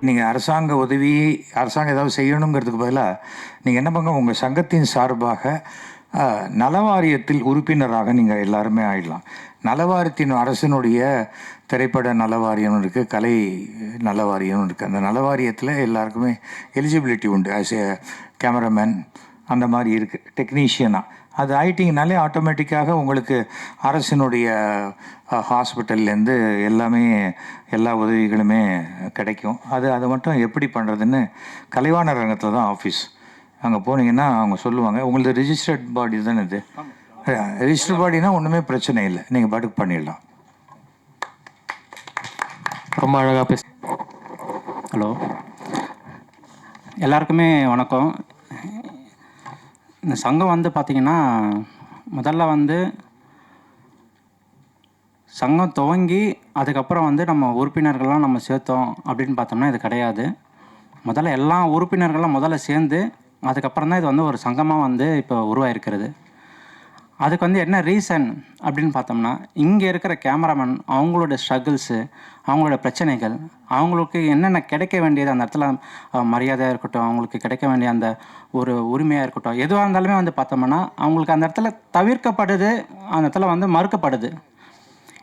நீங்கள் அரசாங்க உதவி அரசாங்கம் ஏதாவது செய்யணுங்கிறதுக்கு பதிலாக நீங்கள் என்ன பண்ணுங்க, உங்கள் சங்கத்தின் சார்பாக நலவாரியத்தில் உறுப்பினராக நீங்கள் எல்லாருமே ஆயிடலாம். நலவாரியத்தின் அரசினுடைய திரைப்பட நலவாரியம் இருக்குது, கலை நலவாரியம் இருக்குது. அந்த நலவாரியத்தில் எல்லாருக்குமே எலிஜிபிலிட்டி உண்டு. ஆஸ் ஏ கேமராமேன் அந்த மாதிரி இருக்குது. டெக்னீஷியனாக அது ஆயிட்டிங்கனாலே ஆட்டோமேட்டிக்காக உங்களுக்கு அரசினுடைய ஹாஸ்பிட்டல்லேருந்து எல்லா உதவிகளுமே கிடைக்கும். அது மட்டும் எப்படி பண்ணுறதுன்னு கலைவாணர் ரங்கத்தில் தான் ஆஃபீஸ். அங்கே போனீங்கன்னா அவங்க சொல்லுவாங்க. உங்களது ரிஜிஸ்டர்ட் பாடி தானே இது? ரிஜிஸ்டர்ட் பாடினா ஒன்றுமே பிரச்சனை இல்லை, நீங்கள் பாட்டுக்கு பண்ணிடலாம். ரொம்ப அழகாக பேச. ஹலோ, எல்லாருக்குமே வணக்கம். இந்த சங்கம் வந்து பார்த்திங்கன்னா, முதல்ல வந்து சங்கம் துவங்கி அதுக்கப்புறம் வந்து நம்ம உறுப்பினர்கள்லாம் நம்ம சேர்த்தோம் அப்படின்னு பார்த்தோம்னா இது கிடையாது. முதல்ல எல்லா உறுப்பினர்களும் முதல்ல சேர்ந்து அதுக்கப்புறம் தான் இது வந்து ஒரு சங்கமாக வந்து இப்போ உருவாயிருக்கிறது. அதுக்கு வந்து என்ன ரீசன் அப்படின்னு பார்த்தோம்னா, இங்கே இருக்கிற கேமராமேன் அவங்களோட ஸ்ட்ரகிள்ஸு, அவங்களோட பிரச்சனைகள், அவங்களுக்கு என்னென்ன கிடைக்க வேண்டியது அந்த இடத்துல மரியாதையாக இருக்கட்டும், அவங்களுக்கு கிடைக்க வேண்டிய அந்த ஒரு உரிமையாக இருக்கட்டும், எதுவாக இருந்தாலுமே வந்து பார்த்தோம்னா அவங்களுக்கு அந்த இடத்துல தவிர்க்கப்படுது, அந்த இடத்துல வந்து மறுக்கப்படுது.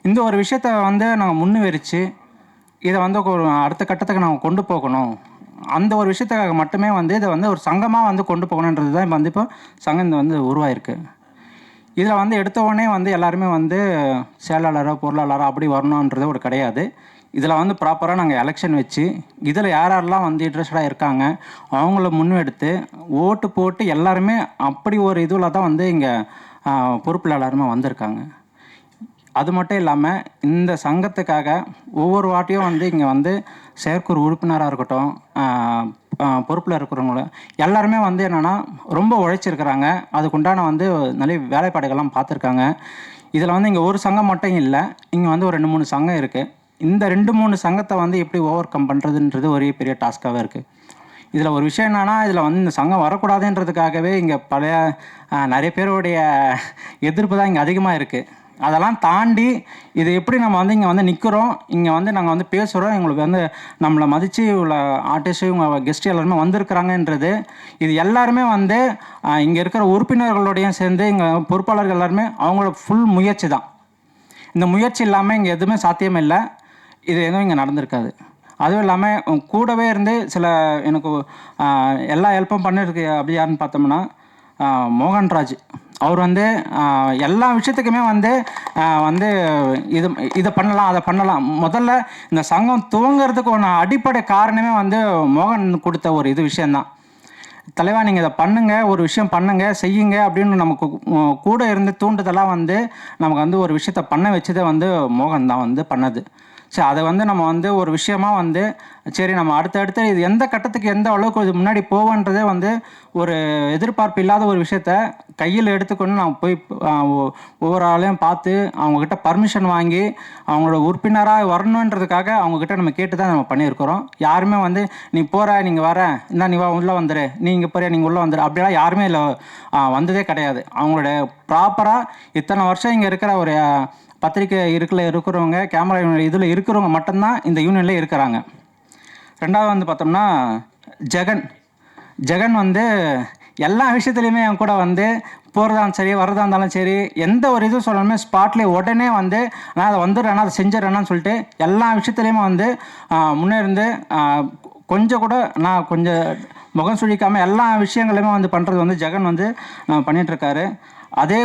இந்த ஒரு விஷயத்த வந்து நாங்கள் முன்னுவரித்து இதை வந்து ஒரு அடுத்த கட்டத்துக்கு நாங்கள் கொண்டு போகணும், அந்த ஒரு விஷயத்துக்காக மட்டுமே வந்து இதை வந்து ஒரு சங்கமாக வந்து கொண்டு போகணுன்றது தான் வந்து இப்போ சங்கம் வந்து உருவாயிருக்கு. இதில் வந்து எடுத்த உடனே வந்து எல்லாருமே வந்து செயலாளரோ பொருளாளரோ அப்படி வரணுன்றது ஒரு கிடையாது. இதில் வந்து ப்ராப்பராக நாங்கள் எலெக்ஷன் வச்சு இதில் யாரெல்லாம் வந்து இன்ட்ரெஸ்டடாக இருக்காங்க அவங்கள முன்னெடுத்து ஓட்டு போட்டு எல்லாருமே அப்படி ஒரு இதில் தான் வந்து இங்கே பொறுப்பில் எல்லாருமே வந்திருக்காங்க. அது மட்டும் இல்லாமல் இந்த சங்கத்துக்காக ஒவ்வொரு வாட்டியும் வந்து இங்கே வந்து செயற்குழு உறுப்பினராக இருக்கட்டும், பொறுப்பில் இருக்கிறவங்கள எல்லாருமே வந்து என்னென்னா ரொம்ப உழைச்சிருக்கிறாங்க. அதுக்குண்டான வந்து நிறைய வேலைப்பாடுகள்லாம் பார்த்துருக்காங்க. இதில் வந்து இங்கே ஒரு சங்கம் மட்டும் இல்லை, இங்கே வந்து ஒரு 2-3 சங்கம் இருக்குது. இந்த 2-3 சங்கத்தை வந்து எப்படி ஓவர் கம் பண்ணுறதுன்றது ஒரே பெரிய டாஸ்க்காகவே இருக்குது. இதில் ஒரு விஷயம் என்னென்னா, இதில் வந்து இந்த சங்கம் வரக்கூடாதுன்றதுக்காகவே இங்கே பழைய நிறைய பேருடைய எதிர்ப்பு தான் இங்கே அதிகமாக இருக்குது. அதெல்லாம் தாண்டி இது எப்படி நம்ம வந்து இங்கே வந்து நிற்கிறோம், இங்கே வந்து நாங்கள் வந்து பேசுகிறோம், எங்களுக்கு வந்து நம்மளை மதித்து உள்ள ஆர்டிஸ்ட்டு இவங்க கெஸ்ட்டு எல்லாருமே வந்திருக்கிறாங்கன்றது, இது எல்லாருமே வந்து இங்கே இருக்கிற உறுப்பினர்களோடையும் சேர்ந்து இங்கே பொறுப்பாளர்கள் எல்லாருமே அவங்களோட ஃபுல் முயற்சி தான். இந்த முயற்சி இல்லாமல் இங்கே எதுவுமே சாத்தியம் இல்லை, இது எதுவும் இங்கே நடந்திருக்காது. அதுவும் இல்லாமல் கூடவே இருந்து சில எனக்கு எல்லா ஹெல்ப்பும் பண்ணியிருக்கு. அப்படி யாருன்னு பார்த்தோம்னா மோகன்ராஜ் அவர் வந்து எல்லா விஷயத்துக்குமே வந்து இதை பண்ணலாம் அதை பண்ணலாம். முதல்ல இந்த சங்கம் துவங்கிறதுக்கு ஒன்று அடிப்படை காரணமே வந்து மோகன் கொடுத்த ஒரு விஷயந்தான். தலைவா நீங்கள் இதை பண்ணுங்கள், ஒரு விஷயம் பண்ணுங்கள், செய்யுங்க அப்படின்னு நமக்கு கூட இருந்து தூண்டுதெல்லாம் வந்து நமக்கு வந்து ஒரு விஷயத்த பண்ண வச்சதே வந்து மோகன் தான் வந்து பண்ணது. சரி, அதை வந்து நம்ம வந்து ஒரு விஷயமா வந்து சரி நம்ம அடுத்தடுத்து இது எந்த கட்டத்துக்கு எந்த அளவுக்கு இது முன்னாடி போவோன்றதே வந்து ஒரு எதிர்பார்ப்பு இல்லாத ஒரு விஷயத்த கையில் எடுத்துக்கொண்டு நான் போய் ஒவ்வொரு ஆளையும் பார்த்து அவங்கக்கிட்ட பர்மிஷன் வாங்கி அவங்களோட உறுப்பினராக வரணுன்றதுக்காக அவங்கக்கிட்ட நம்ம கேட்டு தான் நம்ம பண்ணியிருக்கிறோம். யாருமே வந்து நீ போகிற நீங்கள் வர இந்த நீ உள்ளே வந்துடு, நீ இங்கே போகிற நீங்கள் உள்ளே வந்துடு அப்படிலாம் யாருமே இல்லை வந்ததே கிடையாது. அவங்களோட ப்ராப்பராக இத்தனை வருஷம் இங்கே இருக்கிற ஒரு பத்திரிக்கை இருக்கிறவங்க, கேமரா இதில் இருக்கிறவங்க மட்டும்தான் இந்த யூனியனில் இருக்கிறாங்க. ரெண்டாவது வந்து பார்த்தோம்னா ஜெகன் வந்து எல்லா விஷயத்துலையுமே என் கூட வந்து போகிறதாலும் சரி வரதா இருந்தாலும் சரி எந்த ஒரு இதுவும் சொல்லணுமே ஸ்பாட்லேயே உடனே வந்து நான் அதை வந்துடுறேன்னா அதை செஞ்சிடறேன்னு சொல்லிட்டு எல்லா விஷயத்துலையுமே வந்து முன்னேருந்து கொஞ்சம் கூட நான் கொஞ்சம் முகம் சுழிக்காமல் எல்லா விஷயங்களையுமே வந்து பண்ணுறது வந்து ஜெகன் வந்து பண்ணிகிட்ருக்காரு. அதே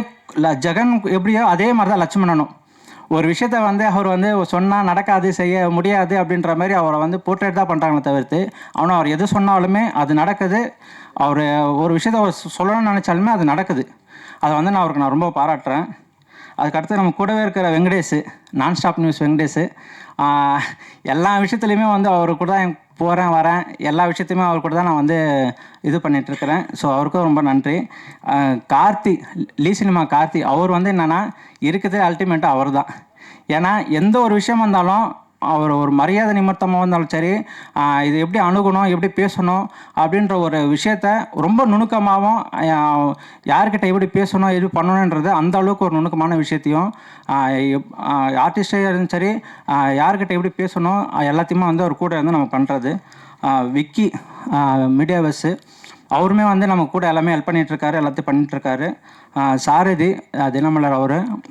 ஜெகன் எப்படியோ அதே மாதிரி தான் லட்சுமணனும் ஒரு விஷயத்த வந்து அவர் வந்து சொன்னால் நடக்காது, செய்ய முடியாது அப்படின்ற மாதிரி அவரை வந்து போர்ட்ரேட் தான் பண்ணுறாங்களே தவிர்த்து அவனும் அவர் எது சொன்னாலுமே அது நடக்குது. அவர் ஒரு விஷயத்த அவர் சொல்லணும்னு நினச்சாலுமே அது நடக்குது. அதை வந்து நான் ரொம்ப பாராட்டுறேன். அதுக்கடுத்து நம்ம கூடவே இருக்கிற வெங்கடேஷ், நான் ஸ்டாப் நியூஸ் வெங்கடேஷ், எல்லா விஷயத்துலையுமே வந்து அவர் கூட தான் போகிறேன் வரேன், எல்லா விஷயத்தையுமே அவர் கூட தான் நான் வந்து இது பண்ணிகிட்ருக்கிறேன். ஸோ அவருக்கும் ரொம்ப நன்றி. கார்த்தி, லீ சினிமா கார்த்தி, அவர் வந்து என்னென்னா இருக்கிறதே அல்டிமேட்டாக அவர் தான். ஏன்னா எந்த ஒரு விஷயம் வந்தாலும் அவர் ஒரு மரியாதை நிமித்தமாக இருந்தாலும் சரி, இது எப்படி அணுகணும், எப்படி பேசணும் அப்படின்ற ஒரு விஷயத்த ரொம்ப நுணுக்கமாகவும் யார்கிட்ட எப்படி பேசணும், எப்படி பண்ணணுன்றது அந்த அளவுக்கு ஒரு நுணுக்கமான விஷயத்தையும் ஆர்டிஸ்டாக இருந்தாலும் சரி யார்கிட்ட எப்படி பேசணும் எல்லாத்தையுமே வந்து அவர் கூட இருந்து நம்ம பண்ணுறது. விக்கி மீடியா பஸ்ஸு, அவருமே வந்து நம்ம கூட எல்லாமே ஹெல்ப் பண்ணிகிட்ருக்காரு, எல்லாத்தையும் பண்ணிகிட்ருக்காரு. சாரதி தினமலர்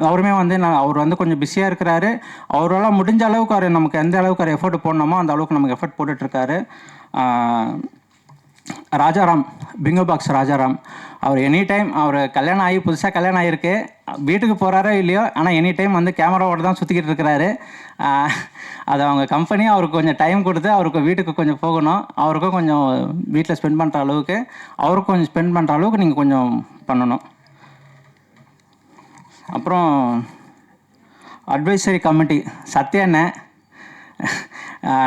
அவருமே வந்து அவர் வந்து கொஞ்சம் பிஸியாக இருக்கிறாரு. அவரால் முடிஞ்ச அளவுக்கு அவர் நமக்கு எந்த அளவுக்கு அவர் எஃபோர்ட் போடணுமோ அந்த அளவுக்கு நமக்கு எஃபோர்ட் போட்டுட்ருக்காரு. ராஜாராம், பிங்கோ பாக்ஸ் ராஜாராம், அவர் எனி டைம் அவர் கல்யாணம் ஆகி புதுசாக கல்யாணம் ஆகிருக்கு, வீட்டுக்கு போகிறாரோ இல்லையோ, ஆனால் எனி டைம் வந்து கேமராவோடு தான் சுற்றிக்கிட்டு இருக்கிறாரு. அது அவங்க கம்பெனி அவருக்கு கொஞ்சம் டைம் கொடுத்து அவருக்கு வீட்டுக்கு கொஞ்சம் போகணும், அவருக்கும் கொஞ்சம் வீட்டில் ஸ்பெண்ட் பண்ணுற அளவுக்கு, அவருக்கும் கொஞ்சம் ஸ்பெண்ட் பண்ணுற அளவுக்கு நீங்கள் கொஞ்சம் பண்ணணும். அப்புறம் அட்வைசரி கமிட்டி சத்யாண்ணே,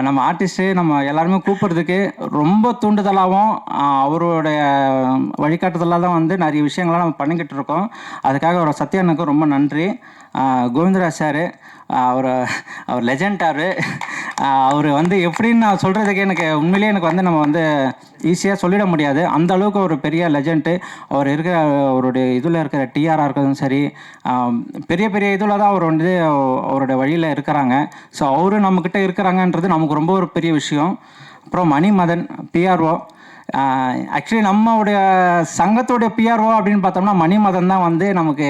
நம்ம ஆர்டிஸ்ட்டு நம்ம எல்லாருமே கூப்பிட்றதுக்கு ரொம்ப தூண்டுதலாகவும் அவருடைய வழிகாட்டுதலாக தான் வந்து நிறைய விஷயங்கள்லாம் நம்ம பண்ணிக்கிட்டு இருக்கோம். அதுக்காக அவர் சத்யானுக்கு ரொம்ப நன்றி. கோவிந்தராஜ் சார், அவர் லெஜண்ட். அவர் வந்து எப்படின்னு நான் சொல்கிறதுக்கு எனக்கு உண்மையிலேயே எனக்கு வந்து நம்ம வந்து ஈஸியாக சொல்லிட முடியாது. அந்த அளவுக்கு ஒரு பெரிய லெஜண்ட்டு. அவர் இருக்கிற அவருடைய இதில் இருக்கிற டிஆராக இருக்கிறதும் சரி, பெரிய பெரிய இதில் தான் அவர் வந்து அவருடைய வழியில் இருக்கிறாங்க. ஸோ அவரு நம்மக்கிட்ட இருக்கிறாங்கன்றது நமக்கு ரொம்ப ஒரு பெரிய விஷயம். அப்புறம் மணிமதன் பிஆர்ஓ, ஆக்சுவலி நம்மளுடைய சங்கத்தோடைய பிஆர்ஓ அப்படின்னு பார்த்தோம்னா மணிமதன் தான் வந்து நமக்கு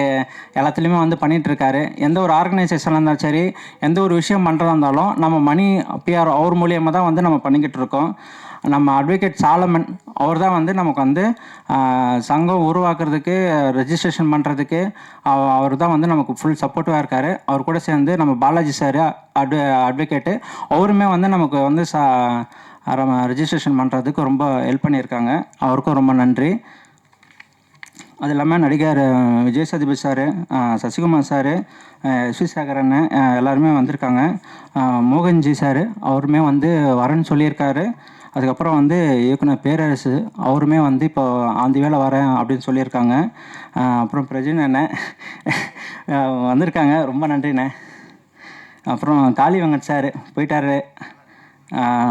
எல்லாத்துலேயுமே வந்து பண்ணிகிட்ருக்காரு. எந்த ஒரு ஆர்கனைசேஷனாக இருந்தாலும் சரி, எந்த ஒரு விஷயம் பண்ணுறதா இருந்தாலும் நம்ம மணி பிஆர்ஓ அவர் மூலியமாக தான் வந்து நம்ம பண்ணிக்கிட்டு இருக்கோம். நம்ம அட்வொகேட் சாலமன், அவர் தான் வந்து நமக்கு வந்து சங்கம் உருவாக்குறதுக்கு, ரெஜிஸ்ட்ரேஷன் பண்ணுறதுக்கு அவர் தான் வந்து நமக்கு ஃபுல் சப்போர்ட்டிவாக இருக்கார். அவர் கூட சேர்ந்து நம்ம பாலாஜி சார் அட்வொகேட்டு, அவருமே வந்து நமக்கு வந்து ரெஜிஸ்ட்ரேஷன் பண்ணுறதுக்கு ரொம்ப ஹெல்ப் பண்ணியிருக்காங்க. அவருக்கும் ரொம்ப நன்றி. அது இல்லாமல் நடிகர் விஜய் சேதுபதி சார், சசிகுமார் சார், எஸ்வி சேகர் அண்ணன் எல்லாருமே வந்திருக்காங்க. மோகன்ஜி சார் அவருமே வந்து வரேன்னு சொல்லியிருக்காரு. அதுக்கப்புறம் வந்து இயக்குனர் பேரரசு அவருமே வந்து இப்போ ஆந்தி வேலை வரேன் அப்படின்னு சொல்லியிருக்காங்க. அப்புறம் பிரஜின் அண்ணன் வந்திருக்காங்க, ரொம்ப நன்றிண்ணே. அப்புறம் காளி வெங்கட் சார் போயிட்டார்,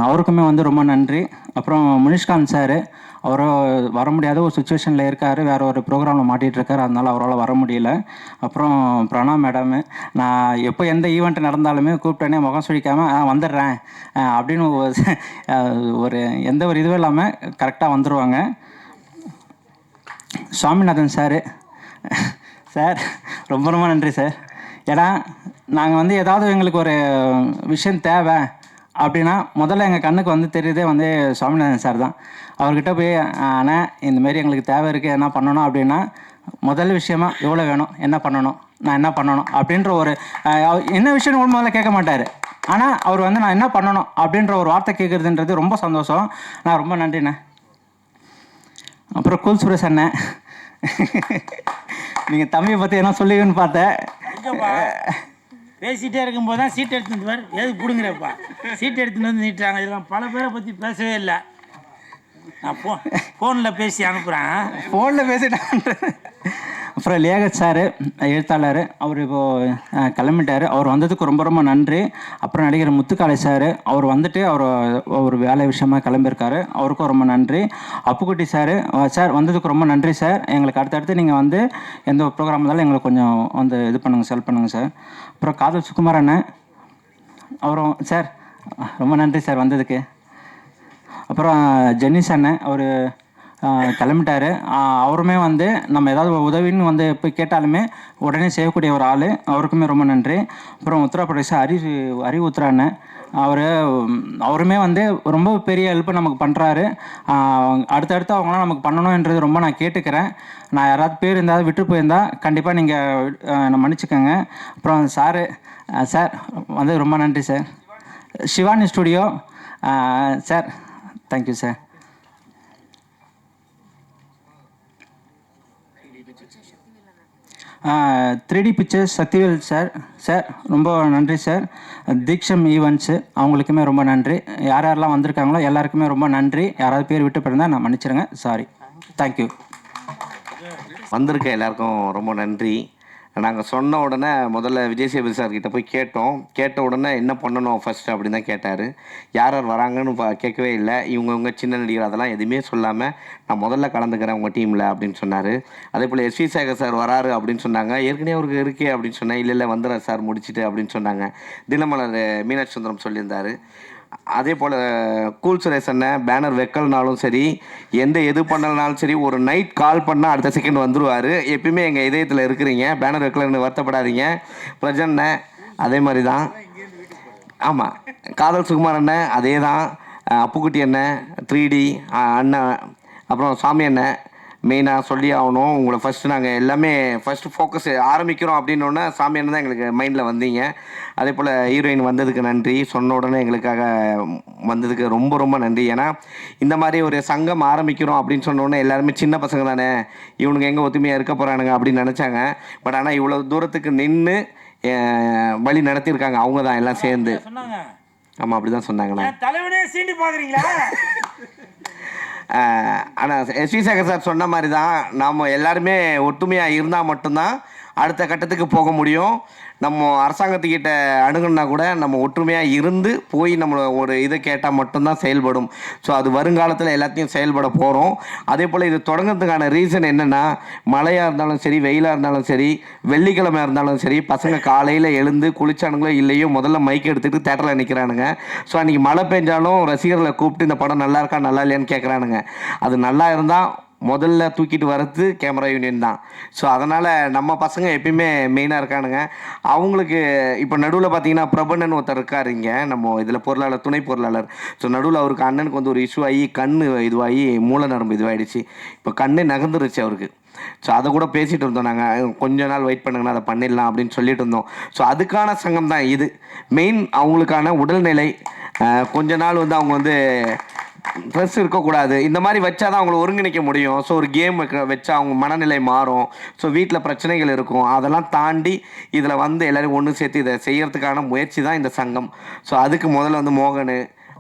அவருக்குமே வந்து ரொம்ப நன்றி. அப்புறம் முனிஷ்காந்த் சார், அவரும் வர முடியாத ஒரு சுச்சுவேஷனில் இருக்கார், வேறு ஒரு ப்ரோக்ராமில் மாட்டிகிட்ருக்கார், அதனால் அவரால் வர முடியல. அப்புறம் பிரணா மேடமு, நான் எப்போ எந்த ஈவெண்ட் நடந்தாலுமே கூப்பிட்டேனே முகம் சுழிக்காமல் வந்துடுறேன் அப்படின்னு ஒரு எந்த ஒரு இதுவும் இல்லாமல் கரெக்டாக வந்துடுவாங்க. சுவாமிநாதன் சார், சார் ரொம்ப ரொம்ப நன்றி சார். ஏன்னா நாங்கள் வந்து ஏதாவது எங்களுக்கு ஒரு விஷயம் தேவை அப்படின்னா முதல்ல எங்கள் கண்ணுக்கு வந்து தெரியுதே வந்து சுவாமிநாதன் சார் தான். அவர்கிட்ட போய் ஆனால் இந்தமாரி எங்களுக்கு தேவை இருக்குது, என்ன பண்ணணும் அப்படின்னா முதல் விஷயமா எவ்வளோ வேணும், என்ன பண்ணணும், நான் என்ன பண்ணணும் அப்படின்ற ஒரு என்ன விஷயம் முதல்ல கேட்க மாட்டார். ஆனால் அவர் வந்து நான் என்ன பண்ணணும் அப்படின்ற ஒரு வார்த்தை கேட்குறதுன்றது ரொம்ப சந்தோஷம். நான் ரொம்ப நன்றிண்ணே. அப்புறம் கூல் சுரேஷ் அண்ணன், நீங்கள் தம்பியை பற்றி என்ன சொல்லுவீங்கன்னு பார்த்தேன். பேசிகிட்டே இருக்கும்போது தான் சீட் எடுத்துட்டு வர எது பிடுங்குறப்பா சீட் எடுத்துகிட்டு வந்து நீட்டுறாங்க. இதெல்லாம் பல பேரை பற்றி பேசவே இல்லை. நான் ஃபோனில் பேசி அனுப்புகிறேன், ஃபோனில் பேசிட்டேன். அப்புறம் லேகத் சார் எழுத்தாளர், அவர் இப்போது கிளம்பிட்டார். அவர் வந்ததுக்கு ரொம்ப ரொம்ப நன்றி. அப்புறம் நடிகர் முத்துக்காளை சார், அவர் வந்துட்டு ஒரு வேலை விஷயமாக கிளம்பியிருக்காரு, அவருக்கும் ரொம்ப நன்றி. அப்புக்குட்டி சார், சார் வந்ததுக்கு ரொம்ப நன்றி சார். எங்களுக்கு அடுத்தடுத்து நீங்கள் வந்து எந்த ஒரு ப்ரோக்ராம் இருந்தாலும் எங்களுக்கு கொஞ்சம் வந்து இது பண்ணுங்கள், செல் பண்ணுங்கள் சார். அப்புறம் காதல் சுகுமார் அண்ணன், அவரும் சார் ரொம்ப நன்றி சார் வந்ததுக்கு. அப்புறம் ஜென்னிஸ் அண்ணன், அவர் கிளம்பிட்டார். அவருமே வந்து நம்ம ஏதாவது உதவின்னு வந்து போய் கேட்டாலுமே உடனே செய்யக்கூடிய ஒரு ஆள், அவருக்குமே ரொம்ப நன்றி. அப்புறம் உத்தரப்பிரதேச ஹரி உத்ரா அண்ணன், அவருமே வந்து ரொம்ப பெரிய ஹெல்ப் நமக்கு பண்ணுறாரு. அடுத்தடுத்து அவங்களாம் நமக்கு பண்ணணுன்றது ரொம்ப நான் கேட்டுக்கிறேன். நான் யாராவது பேர் இருந்தாலும் விட்டு போயிருந்தால் கண்டிப்பாக நீங்கள் மன்னிச்சுக்கோங்க. அப்புறம் சார் வந்து ரொம்ப நன்றி sir. Shivani studio sir, thank you sir. 3D pictures Sakthivel sir ரொம்ப நன்றி சார். தீக்ஷம் ஈவெண்ட்ஸு அவங்களுக்குமே ரொம்ப நன்றி. யாரெல்லாம் வந்திருக்காங்களோ எல்லாருக்குமே ரொம்ப நன்றி. யாராவது பேர் விட்டு போயிருந்தால் நான் மன்னிச்சிடுங்க, சாரி. தேங்க்யூ. வந்திருக்க எல்லாருக்கும் ரொம்ப நன்றி. நாங்கள் சொன்ன உடனே முதல்ல விஜய் சேதுபதி சார்கிட்ட போய் கேட்ட உடனே என்ன பண்ணணும் ஃபஸ்ட்டு அப்படின்னு தான் கேட்டார். யார் வராங்கன்னு கேட்கவே இல்லை. இவங்க சின்ன நடிகர் அதெல்லாம் எதுவுமே சொல்லாமல் நான் முதல்ல கலந்துக்கிறேன் உங்கள் டீமில் அப்படின்னு சொன்னார். அதே போல் எஸ்வி சேகர் சார் வராரு அப்படின்னு சொன்னாங்க. ஏற்கனவே அவருக்கு இருக்கே அப்படின்னு சொன்னேன். இல்லை வந்துடுறார் சார் முடிச்சுட்டு அப்படின்னு சொன்னாங்க. தினமலர் மீனாட்சி சுந்தரம் சொல்லியிருந்தார். அதே போல் கூல் சுரேஷ் அண்ணன் பேனர் வைக்கலனாலும் சரி, எது பண்ணலனாலும் சரி, ஒரு நைட் கால் பண்ணால் அடுத்த செகண்ட் வந்துடுவார். எப்பயுமே எங்கள் இதயத்தில் இருக்கிறீங்க. பேனர் வைக்கலன்னு வருத்தப்படாதீங்க. பிரஜண்ணன் அதே மாதிரி தான். ஆமாம், காதல் சுகுமார் அண்ணன் அதே தான். அப்புக்குட்டி அண்ணன், 3D அண்ணன், அப்புறம் சாமி அண்ணன். மெயினாக சொல்லி ஆகணும், உங்களை ஃபஸ்ட்டு நாங்கள் எல்லாமே ஃபஸ்ட்டு ஃபோக்கஸ் ஆரம்பிக்கிறோம் அப்படின்னோடனே சாமி அண்ணன் தான் எங்களுக்கு மைண்டில் வந்தீங்க. அதே போல் ஹீரோயின் வந்ததுக்கு நன்றி, சொன்ன உடனே எங்களுக்காக வந்ததுக்கு ரொம்ப ரொம்ப நன்றி. ஏன்னா இந்த மாதிரி ஒரு சங்கம் ஆரம்பிக்கிறோம் அப்படின்னு சொன்னோடனே எல்லாருமே சின்ன பசங்க தானே, இவனுங்க எங்கே ஒத்துமையாக இருக்க போகிறானுங்க அப்படின்னு நினச்சாங்க. பட் ஆனால் இவ்வளோ தூரத்துக்கு நின்று வழி நடத்தியிருக்காங்க அவங்க தான் எல்லாம் சேர்ந்து. சொன்னாங்க. ஆமாம், அப்படி தான் சொன்னாங்கண்ணா. தலைவனே சீண்டி பார்க்குறீங்களா? ஆனால் எஸ்வி சேகர் சார் சொன்ன மாதிரி தான், நாம் எல்லாருமே ஒற்றுமையாக இருந்தால் மட்டும்தான் அடுத்த கட்டத்துக்கு போக முடியும். நம்ம அரசாங்கத்துக்கிட்ட அணுகுனா கூட நம்ம ஒற்றுமையாக இருந்து போய் நம்மளை ஒரு இதை கேட்டால் மட்டும்தான் செயல்படும். ஸோ அது வருங்காலத்தில் எல்லாத்தையும் செயல்பட போகிறோம். அதே போல் இது தொடங்கிறதுக்கான ரீசன் என்னென்னா, மழையாக இருந்தாலும் சரி, வெயிலாக இருந்தாலும் சரி, வெள்ளிக்கிழமை இருந்தாலும் சரி, பசங்க காலையில் எழுந்து குளிச்சானுங்களோ இல்லையோ முதல்ல மைக் எடுத்துகிட்டு தேட்டரில் நிற்கிறானுங்க. ஸோ அன்றைக்கி மழை பெஞ்சாலும் ரசிகர்களை கூப்பிட்டு இந்த படம் நல்லா இருக்கா நல்லா இல்லையான்னு கேட்குறானுங்க. அது நல்லா இருந்தால் முதல்ல தூக்கிட்டு வரது கேமரா யூனியன் தான். ஸோ அதனால் நம்ம பசங்க எப்பயுமே மெயினாக இருக்கானுங்க. அவங்களுக்கு இப்போ நடுவில் பார்த்தீங்கன்னா பிரபண்ணன் ஒருத்தர் இருக்கார் இங்கே நம்ம இதில் பொருளாளர், துணை பொருளாளர். ஸோ நடுவில் அவருக்கு அண்ணனுக்கு வந்து ஒரு இஷ்யூ ஆகி கண் இதுவாகி மூல நரம்பு இதுவாகிடுச்சு. இப்போ கண்ணே நகர்ந்துருச்சு அவருக்கு. ஸோ அதை கூட பேசிகிட்டு இருந்தோம் நாங்கள், கொஞ்ச நாள் வெயிட் பண்ணுங்கன்னா அதை பண்ணிடலாம் அப்படின்னு சொல்லிட்டு இருந்தோம். ஸோ அதுக்கான சங்கம் தான் இது. மெயின் அவங்களுக்கான உடல்நிலை கொஞ்ச நாள் வந்து அவங்க வந்து ஸ்ட்ரெஸ் இருக்கக்கூடாது. இந்த மாதிரி வச்சா தான் அவங்கள ஒருங்கிணைக்க முடியும். ஸோ ஒரு கேம் வச்சா அவங்க மனநிலை மாறும். ஸோ வீட்டில் பிரச்சனைகள் இருக்கும், அதெல்லாம் தாண்டி இதில் வந்து எல்லோரும் ஒன்று சேர்த்து இதை செய்கிறதுக்கான முயற்சி தான் இந்த சங்கம். ஸோ அதுக்கு முதல்ல வந்து மோகன்,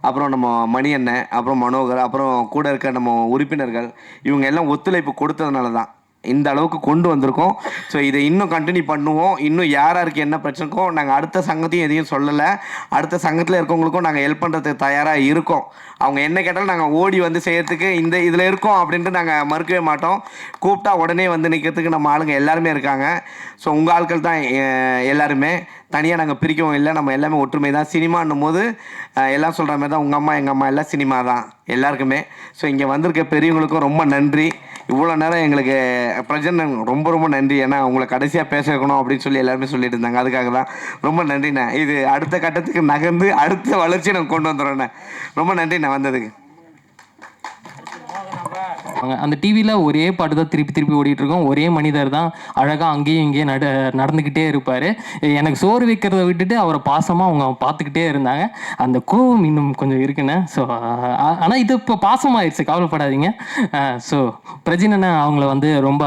அப்புறம் நம்ம மணி அண்ணன், அப்புறம் மனோகர், அப்புறம் கூட இருக்க நம்ம உறுப்பினர்கள், இவங்க எல்லாம் ஒத்துழைப்பு கொடுத்ததுனால தான் இந்த அளவுக்கு கொண்டு வந்திருக்கோம். ஸோ இதை இன்னும் கண்டினியூ பண்ணுவோம். இன்னும் யாருக்கு என்ன பிரச்சனைக்கோ நாங்கள் அடுத்த சங்கத்தையும் எதையும் சொல்லலை. அடுத்த சங்கத்தில் இருக்கவங்களுக்கும் நாங்கள் ஹெல்ப் பண்ணுறதுக்கு தயாராக இருக்கோம். அவங்க என்ன கேட்டாலும் நாங்கள் ஓடி வந்து செய்கிறதுக்கு இந்த இதில் இருக்கோம் அப்படின்ட்டு நாங்கள் மறுக்கவே மாட்டோம். கூப்பிட்டா உடனே வந்து நிற்கிறதுக்கு நம்ம ஆளுங்க எல்லாருமே இருக்காங்க. ஸோ உங்கள் ஆட்கள் தான் எல்லாருமே, தனியாக நாங்கள் பிரிக்கவும் இல்லை. நம்ம எல்லாமே ஒற்றுமை தான். சினிமான்னும் போது எல்லாம் சொல்கிற மாதிரி தான், உங்கள் அம்மா எங்கள் அம்மா எல்லாம் சினிமா தான் எல்லாருக்குமே. ஸோ இங்கே வந்திருக்க பெரியவங்களுக்கும் ரொம்ப நன்றி. இவ்வளோ நேரம் எங்களுக்கு பிரஜன் ரொம்ப ரொம்ப நன்றி. ஏன்னா உங்களை கடைசியாக பேச வைக்கணும் அப்படின்னு சொல்லி எல்லாருமே சொல்லிட்டு இருந்தாங்க. அதுக்காக தான் ரொம்ப நன்றிண்ணே. இது அடுத்த கட்டத்துக்கு நகர்ந்து அடுத்த வளர்ச்சியை நாங்கள் கொண்டு வந்துடுறோண்ணே. ரொம்ப நன்றிண்ணே வந்ததுக்கு. அந்த டிவியில் ஒரே பாட்டு தான் திருப்பி திருப்பி ஓடிட்டு இருக்கோம். ஒரே மனிதர் தான் அழகாக அங்கேயும் இங்கேயும் நடந்துக்கிட்டே இருப்பார். எனக்கு சோறு வைக்கிறத விட்டுட்டு அவரை பாசமாக அவங்க பார்த்துக்கிட்டே இருந்தாங்க. அந்த கோவம் இன்னும் கொஞ்சம் இருக்குண்ணே. ஸோ ஆனால் இது இப்போ பாசமாகிடுச்சு, கவலைப்படாதீங்க. ஸோ பிரஜினண்ணா அவங்கள வந்து ரொம்ப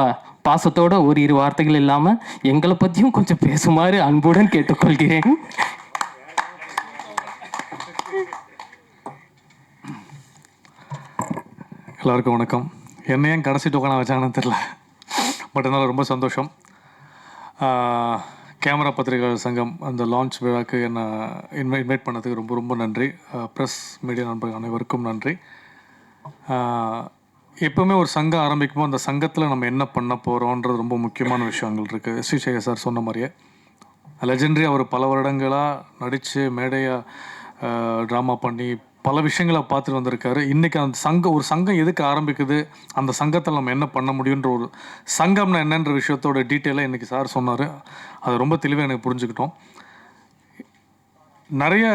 பாசத்தோட ஒரு இரு வார்த்தைகள் இல்லாமல் எங்களை பற்றியும் கொஞ்சம் பேசுமாறு அன்புடன் கேட்டுக்கொள்கிறேன். எல்லாருக்கும் வணக்கம். என்ன ஏன் கடைசி டோக்கனா வச்சாங்கன்னு தெரில, பட் இருந்தாலும் ரொம்ப சந்தோஷம். கேமரா பத்திரிகையாளர் சங்கம் அந்த லான்ச் விழாக்கு என்னை இன்வைட் பண்ணதுக்கு ரொம்ப ரொம்ப நன்றி. ப்ரெஸ் மீடியா நண்பர்கள் அனைவருக்கும் நன்றி. எப்போவுமே ஒரு சங்கம் ஆரம்பிக்கும்போது அந்த சங்கத்தில் நம்ம என்ன பண்ண போகிறோன்றது ரொம்ப முக்கியமான விஷயங்கள் இருக்குது. எஸ்வி சேகர் சார் சொன்ன மாதிரியே லெஜெண்டரி அவர் பல வருடங்களாக நடித்து மேடையாக ட்ராமா பண்ணி பல விஷயங்களை பார்த்துட்டு வந்திருக்காரு. இன்றைக்கி அந்த ஒரு சங்கம் எதுக்கு ஆரம்பிக்குது, அந்த சங்கத்தில் நம்ம என்ன பண்ண முடியுன்ற ஒரு சங்கம்னா என்னன்ற விஷயத்தோட டீட்டெயிலாக இன்றைக்கி சார் சொன்னார். அது ரொம்ப தெளிவாக எனக்கு புரிஞ்சுக்கிட்டோம். நிறைய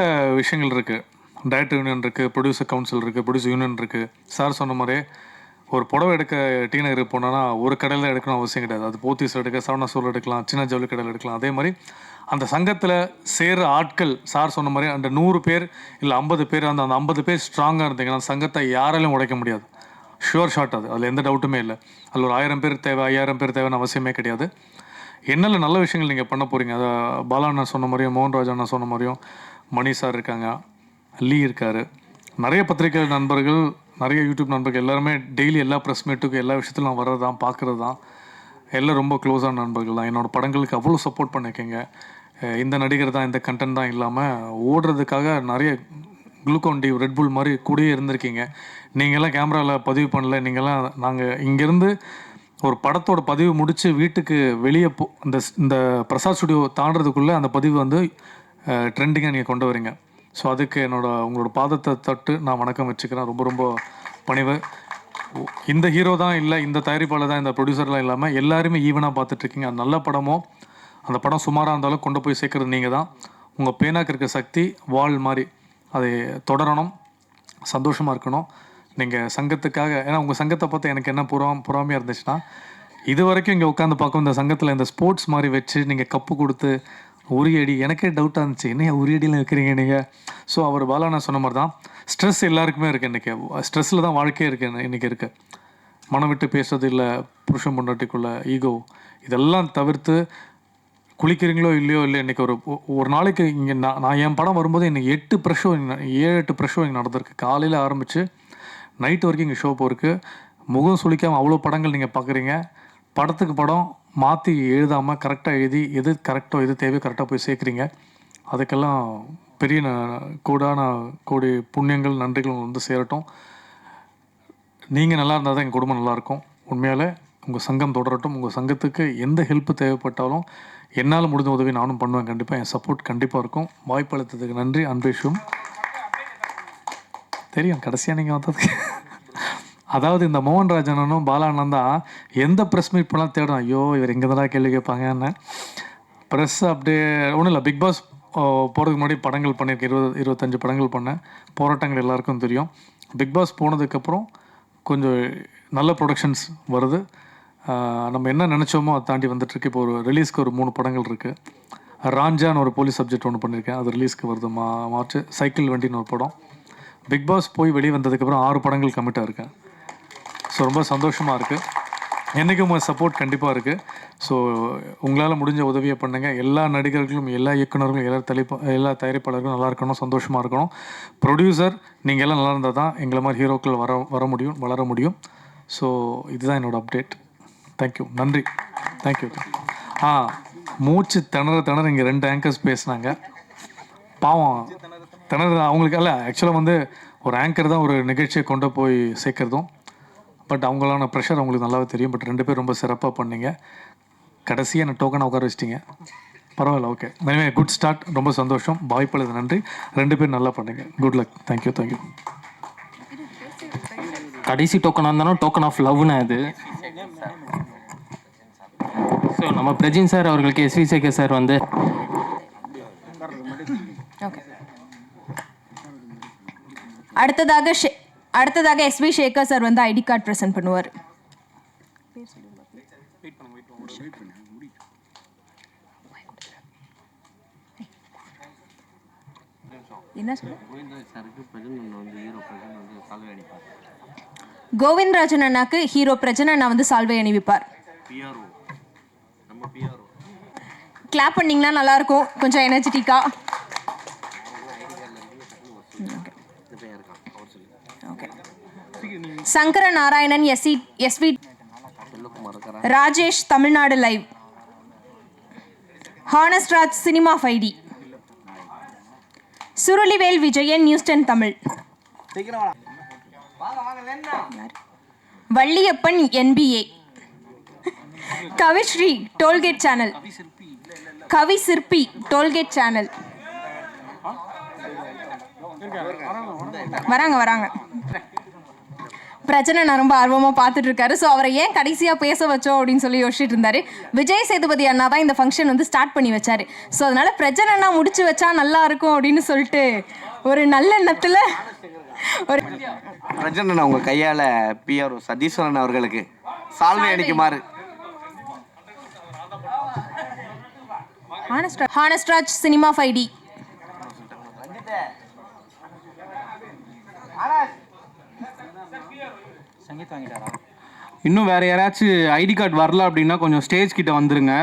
விஷயங்கள் இருக்குது. டைரக்டர் யூனியன் இருக்குது, ப்ரொடியூசர் கவுன்சில் இருக்குது, ப்ரொடியூசர் யூனியன் இருக்குது. சார் சொன்ன மாதிரியே ஒரு புடவை எடுக்க டி நகருக்கு போனோன்னா ஒரு கடையில் எடுக்கணும் அவசியம் கிடையாது. அது போத்தீஸ் எடுக்க, சவணா சூழல் எடுக்கலாம், சின்ன ஜவுளி கடையில் எடுக்கலாம். அதே மாதிரி அந்த சங்கத்தில் சேர்கிற ஆட்கள் சார் சொன்ன மாதிரி அந்த 100 பேர் இல்லை 50 பேர், அந்த 50 பேர் ஸ்ட்ராங்காக இருந்தீங்கன்னா அந்த சங்கத்தை யாராலையும் உடைக்க முடியாது. ஷுவர் ஷாட் அது, அதில் எந்த டவுட்டுமே இல்லை. அதில் ஒரு 1000 பேர் தேவை, 5000 பேர் தேவைன்னு அவசியமே கிடையாது. என்னென்ன நல்ல விஷயங்கள் நீங்கள் பண்ண போகிறீங்க, அதை பாலா அண்ணா சொன்ன மாதிரியும் மோகன்ராஜ் அண்ணா சொன்ன மாதிரியும் மணி சார் இருக்காங்க, லீ இருக்கார், நிறைய பத்திரிகை நண்பர்கள், நிறைய யூடியூப் நண்பர்கள் எல்லாருமே டெய்லி எல்லா ப்ரெஸ் மீட்டுக்கும் எல்லா விஷயத்திலும் நான் வர்றது தான், பார்க்குறது தான். எல்லாம் ரொம்ப க்ளோஸான நண்பர்கள் தான். என்னோடய படங்களுக்கு அவ்வளோ சப்போர்ட் பண்ணியிருக்கீங்க. இந்த நடிகர் தான், இந்த கண்டென்ட் தான் இல்லாமல் ஓடுறதுக்காக நிறைய குளுக்கோன் டி, ரெட்புல் மாதிரி கூடயே இருந்திருக்கீங்க. நீங்கள்லாம் கேமராவில் பதிவு பண்ணல. நீங்கள்லாம் நாங்கள் இங்கேருந்து ஒரு படத்தோட பதிவு முடித்து வீட்டுக்கு வெளியே இந்த பிரசாத் ஸ்டுடியோ தாண்டதுக்குள்ளே அந்த பதிவு வந்து ட்ரெண்டிங்காக நீங்கள் கொண்டு வரீங்க. ஸோ அதுக்கு உங்களோட பாதத்தை தட்டு நான் வணக்கம் வச்சுக்கிறேன். ரொம்ப ரொம்ப பணிவு. இந்த ஹீரோ தான் இல்லை, இந்த தயாரிப்பாளர் தான், இந்த ப்ரொடியூசர்லாம் இல்லாமல் எல்லாருமே ஈவனாக பார்த்துட்ருக்கீங்க. நல்ல படமோ அந்த படம் சுமாராக இருந்தாலும் கொண்டு போய் சேர்க்குறது நீங்கள் தான். உங்கள் பேனாக்கு இருக்க சக்தி வால் மாதிரி அதை தொடரணும், சந்தோஷமாக இருக்கணும். நீங்கள் சங்கத்துக்காக, ஏன்னா உங்கள் சங்கத்தை பார்த்து எனக்கு என்ன பொறாமையாக இருந்துச்சுன்னா, இது வரைக்கும் இங்கே உட்காந்து பார்க்கும் இந்த சங்கத்தில் இந்த ஸ்போர்ட்ஸ் மாதிரி வச்சு நீங்கள் கப்பு கொடுத்து உரியடி, எனக்கே டவுட்டாக இருந்துச்சு, என்ன உரியடியில் இருக்கிறீங்க நீங்கள். ஸோ அவர் பாலானா சொன்ன மாதிரி தான் ஸ்ட்ரெஸ் எல்லாருக்குமே இருக்குது. இன்றைக்கி ஸ்ட்ரெஸ்ஸில் தான் வாழ்க்கையே இருக்குது. இன்றைக்கி இருக்குது மனம் விட்டு பேசுறது இல்லை, புருஷன் பொண்டாட்டிக்குள்ள ஈகோ, இதெல்லாம் தவிர்த்து குளிக்கிறீங்களோ இல்லையோ இல்லை. இன்றைக்கி ஒரு நாளைக்கு இங்கே நான் என் படம் வரும்போது இன்றைக்கி 8 ப்ரெஷ் ஷோ, 7-8 ப்ரெஷ் ஷோ இங்கே நடந்திருக்கு. காலையில் ஆரம்பித்து நைட்டு வரைக்கும் இங்கே ஷோ போயிருக்கு. முகம் சுளிக்காமல் அவ்வளோ படங்கள் நீங்கள் பார்க்குறீங்க. படத்துக்கு படம் மாற்றி எழுதாமல் கரெக்டாக எழுதி எது கரெக்டோ எது தேவையோ கரெக்டாக போய் சேர்க்குறீங்க. அதுக்கெல்லாம் பெரிய கோடி புண்ணியங்கள் நன்றிகள் வந்து சேரட்டும். நீங்கள் நல்லா இருந்தால் தான் எங்கள் குடும்பம் நல்லாயிருக்கும். உண்மையால் உங்கள் சங்கம் தொடரட்டும். உங்கள் சங்கத்துக்கு எந்த ஹெல்ப் தேவைப்பட்டாலும் என்னால் முடிஞ்ச உதவி நானும் பண்ணுவேன். கண்டிப்பாக என் சப்போர்ட் கண்டிப்பாக இருக்கும். வாய்ப்பு அளித்ததுக்கு நன்றி. அன்பேஷும் தெரியும் கடைசியாக நீங்கள் வந்ததுக்கு. அதாவது இந்த மோகன்ராஜனும் பாலானந்தா எந்த ப்ரெஸ் மீட் பண்ணால் தேடும், ஐயோ இவர் எங்கே தான் கேள்வி கேட்பாங்கன்னு. ப்ரெஸ் அப்படியே ஒன்றும் இல்லை, பிக் பாஸ் போகிறதுக்கு முன்னாடி படங்கள் பண்ணியிருக்கேன். 20-25 படங்கள் பண்ணேன். போராட்டங்கள் எல்லாருக்கும் தெரியும். பிக் பாஸ் போனதுக்கப்புறம் கொஞ்சம் நல்ல ப்ரொடக்ஷன்ஸ் வருது. நம்ம என்ன நினச்சோமோ அதை தாண்டி வந்துட்டுருக்கு. இப்போ ஒரு ரிலீஸ்க்கு ஒரு 3 படங்கள் இருக்குது. ராஞ்சான்னு ஒரு போலீஸ் சப்ஜெக்ட் ஒன்று பண்ணியிருக்கேன், அது ரிலீஸ்க்கு வருது மார்ச். சைக்கிள் வண்டின்னு ஒரு படம். பிக் பாஸ் போய் வெளியே வந்ததுக்கப்புறம் 6 படங்கள் கமிட்டாக இருக்கேன். ஸோ ரொம்ப சந்தோஷமாக இருக்குது. என்றைக்கும் உங்கள் சப்போர்ட் கண்டிப்பாக இருக்குது. ஸோ உங்களால் முடிஞ்ச உதவியை பண்ணுங்கள். எல்லா நடிகர்களும், எல்லா இயக்குநர்களும், எல்லா தயாரிப்பாளர்களும் நல்லா இருக்கணும், சந்தோஷமாக இருக்கணும். ப்ரொடியூசர் நீங்கள் எல்லாம் நல்லா இருந்தால் தான் எங்களை மாதிரி ஹீரோக்கள் வர முடியும், வளர முடியும். ஸோ இதுதான் என்னோடய அப்டேட். தேங்க்யூ, நன்றி, தேங்க்யூ. மூச்சு திணற இங்கே 2 ஆங்கர்ஸ் பேசுனாங்க. பாவம் அவங்களுக்கு அல்ல, ஆக்சுவலாக வந்து ஒரு ஆங்கர் தான் ஒரு நிகழ்ச்சியை கொண்டு போய் சேர்க்குறதும். பட் அவங்களான ப்ரெஷர் அவங்களுக்கு நல்லாவே தெரியும். பட் 2 பேர் ரொம்ப சிறப்பாக பண்ணீங்க. கடைசியாக என்ன டோக்கனாக உட்கார வச்சிட்டிங்க, பரவாயில்ல, ஓகே. எனவே குட் ஸ்டார்ட், ரொம்ப சந்தோஷம். வாய்ப்புள்ளது நன்றி. 2 பேர் நல்லா பண்ணுங்க. Good luck. தேங்க்யூ. கடைசி டோக்கனாக இருந்தாலும் டோக்கன் ஆஃப் லவ்னா இது. ஸோ நம்ம பிரஜின் சார் அவர்களுக்கு எஸ்வி சேகர் சார் வந்து அடுத்ததாக எஸ்வி சேகர் சார் வந்து ஐடி கார்டு ப்ரெசென்ட் பண்ணுவார். என்ன சொல்ல? கோவிந்தராஜன் அண்ணாக்கு ஹீரோ பிரஜன் அண்ணா வந்து சால்வை அணிவிப்பார். கிளாப் பண்ணீங்கன்னா நல்லா இருக்கும், கொஞ்சம் எனர்ஜெட்டிக்கா. Sankara Narayanan, SV Rajesh, Tamil Nadu live. Hansraj, cinema 5D. Surulivel Vijayan, news 10 Tamil. Valliappan, NBA. Kavisri, tollgate channel. Kavi Sirpi, tollgate channel. வராங்க. பிரச்சனை நான் ரொம்ப ஆர்வமாக பார்த்துட்டு இருக்காரு. ஸோ அவரை ஏன் கடைசியாக பேச வச்சோம் அப்படின்னு சொல்லி யோசிச்சுட்டு இருந்தாரு. விஜய் சேதுபதி அண்ணா தான் இந்த ஃபங்க்ஷன் வந்து ஸ்டார்ட் பண்ணி வச்சாரு. ஸோ அதனால பிரச்சனை அண்ணா முடிச்சு வச்சா நல்லா இருக்கும் அப்படின்னு சொல்லிட்டு ஒரு நல்ல எண்ணத்தில் ஒரு பிரச்சனை அண்ணா உங்கள் கையால் பிஆர்ஓ சதீஸ்வரன் அவர்களுக்கு சால்வை அடிக்குமாறு. Hansraj, cinema 5D. இன்னும் வேறு யாராச்சும் ஐடி கார்டு வரல அப்படின்னா கொஞ்சம் ஸ்டேஜ் கிட்ட வந்துருங்க.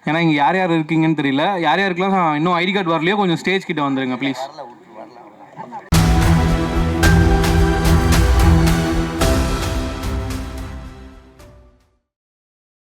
ஏன்னா இங்கே யார் இருக்கீங்கன்னு தெரியல. யாருக்கெல்லாம் இன்னும் ஐடி கார்டு வரலையோ கொஞ்சம் ஸ்டேஜ் கிட்ட வந்துருங்க ப்ளீஸ்.